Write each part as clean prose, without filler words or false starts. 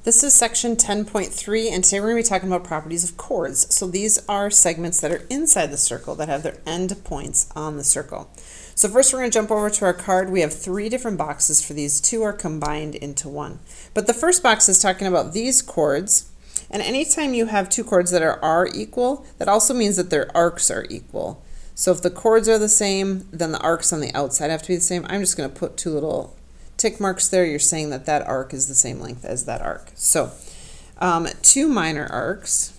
This is section 10.3, and today we're going to be talking about properties of chords. So these are segments that are inside the circle that have their end points on the circle. So first we're going to jump over to our card. We have three different boxes for these. Two are combined into one. But the first box is talking about these chords, and anytime you have two chords that are equal, that also means that their arcs are equal. So if the chords are the same, then the arcs on the outside have to be the same. I'm just going to put two little tick marks there. You're saying that that arc is the same length as that arc. So two minor arcs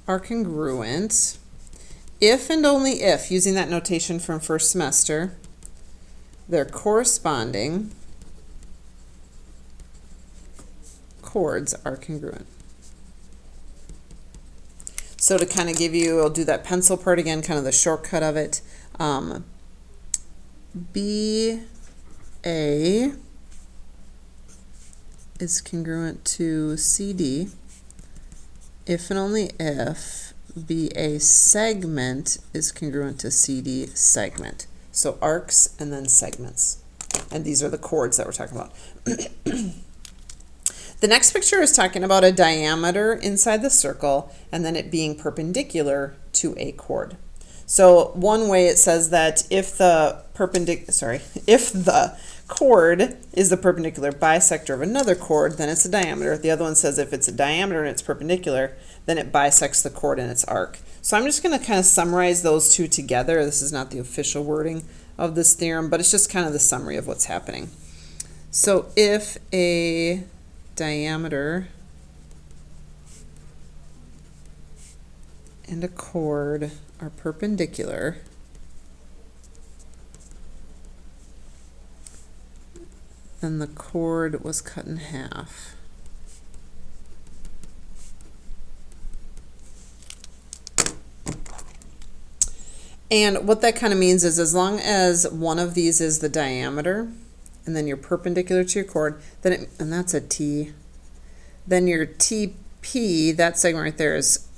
are congruent if and only if, using that notation from first semester, their corresponding chords are congruent. So to kind of give you, I'll do that pencil part again, kind of the shortcut of it. BA is congruent to CD if and only if BA segment is congruent to CD segment. So arcs and then segments. And these are the chords that we're talking about. The next picture is talking about a diameter inside the circle and then it being perpendicular to a chord. So one way it says that if the chord is the perpendicular bisector of another chord, then it's a diameter. The other one says if it's a diameter and it's perpendicular, then it bisects the chord in its arc. So I'm just going to kind of summarize those two together. This is not the official wording of this theorem, but it's just kind of the summary of what's happening. So if a diameter and a chord are perpendicular, then the chord was cut in half. And what that kind of means is as long as one of these is the diameter and then you're perpendicular to your chord, then and that's a T, then your TP, that segment right there, is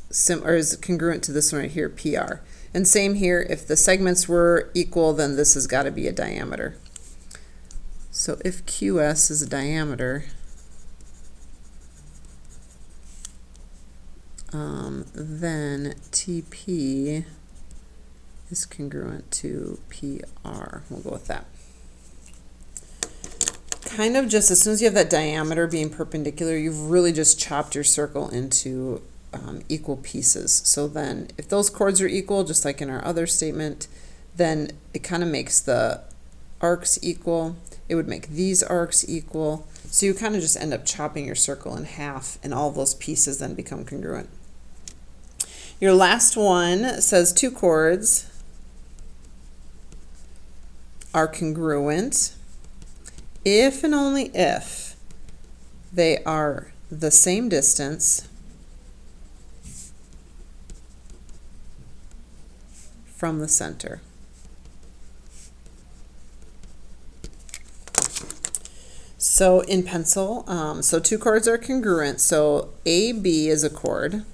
congruent to this one right here, PR. And same here, if the segments were equal, then this has got to be a diameter. So if QS is a diameter, then TP is congruent to PR. We'll go with that. Kind of just as soon as you have that diameter being perpendicular, you've really just chopped your circle into equal pieces. So then if those chords are equal, just like in our other statement, then it kind of makes the arcs equal. It would make these arcs equal. So you kind of just end up chopping your circle in half and all those pieces then become congruent. Your last one says two chords are congruent if and only if they are the same distance from the center. So in pencil, so two chords are congruent. So AB is a chord.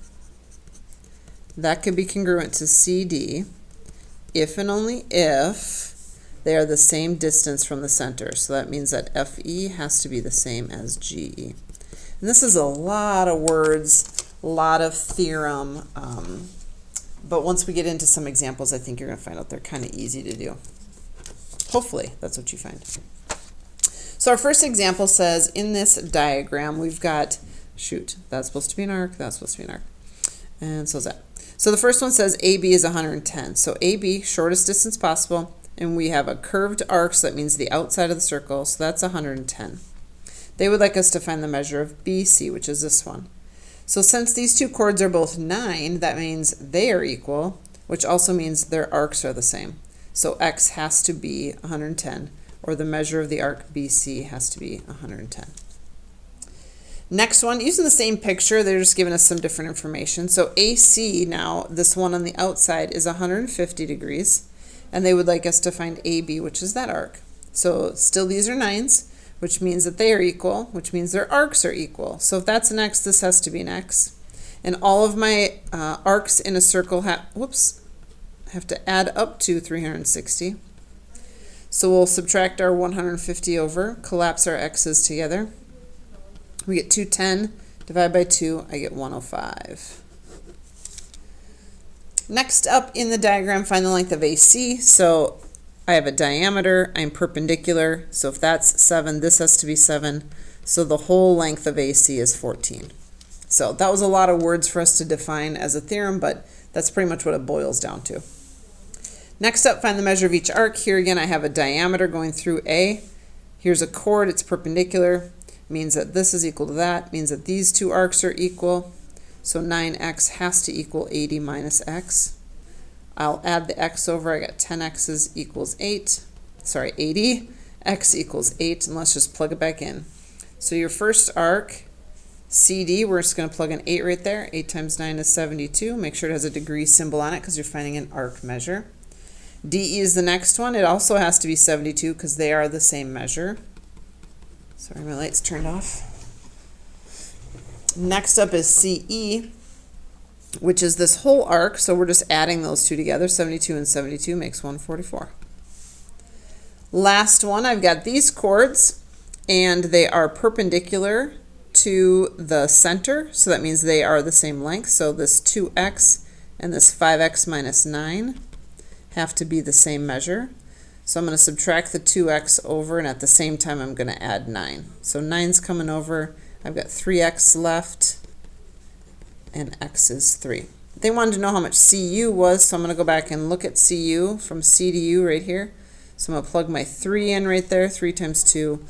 That could be congruent to CD if and only if they are the same distance from the center. So that means that FE has to be the same as GE. And this is a lot of words, a lot of theorem, but once we get into some examples, I think you're going to find out they're kind of easy to do. Hopefully, that's what you find. So our first example says, in this diagram, we've got, that's supposed to be an arc, that's supposed to be an arc. And so is that. So the first one says AB is 110. So AB, shortest distance possible, and we have a curved arc, so that means the outside of the circle, so that's 110. They would like us to find the measure of BC, which is this one. So since these two chords are both 9, that means they are equal, which also means their arcs are the same. So X has to be 110, or the measure of the arc BC has to be 110. Next one, using the same picture, they're just giving us some different information. So AC now, this one on the outside, is 150 degrees, and they would like us to find AB, which is that arc. So still these are 9s, which means that they are equal, which means their arcs are equal. So if that's an X, this has to be an X. And all of my arcs in a circle have to add up to 360. So we'll subtract our 150 over, collapse our x's together. We get 210, divide by 2, I get 105. Next up in the diagram, find the length of AC. So I have a diameter, I'm perpendicular, so if that's 7, this has to be 7. So the whole length of AC is 14. So that was a lot of words for us to define as a theorem, but that's pretty much what it boils down to. Next up, find the measure of each arc. Here again, I have a diameter going through A. Here's a chord, it's perpendicular. Means that this is equal to that. Means that these two arcs are equal. So 9x has to equal 80 minus x. I'll add the x over. I got 10x's equals 8. Sorry, 80. X equals 8. And let's just plug it back in. So your first arc, CD, we're just going to plug an 8 right there. 8 times 9 is 72. Make sure it has a degree symbol on it because you're finding an arc measure. DE is the next one. It also has to be 72 because they are the same measure. Sorry, my light's turned off. Next up is CE, which is this whole arc. So we're just adding those two together. 72 and 72 makes 144. Last one, I've got these chords, and they are perpendicular to the center. So that means they are the same length. So this 2x and this 5x minus 9 have to be the same measure. So I'm going to subtract the 2x over, and at the same time I'm going to add 9. So 9's coming over. I've got 3x left, and x is 3. They wanted to know how much CU was, so I'm going to go back and look at CU from C to U right here. So I'm going to plug my 3 in right there. 3 times 2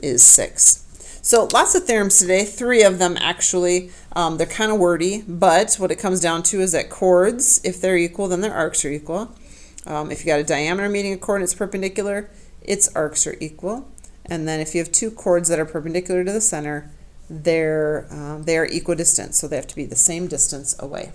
is 6. So lots of theorems today, 3 of them actually. They're kind of wordy, but what it comes down to is that chords, if they're equal, then their arcs are equal. If you got a diameter meeting a chord and it's perpendicular, its arcs are equal. And then if you have two chords that are perpendicular to the center, they are equidistant, so they have to be the same distance away.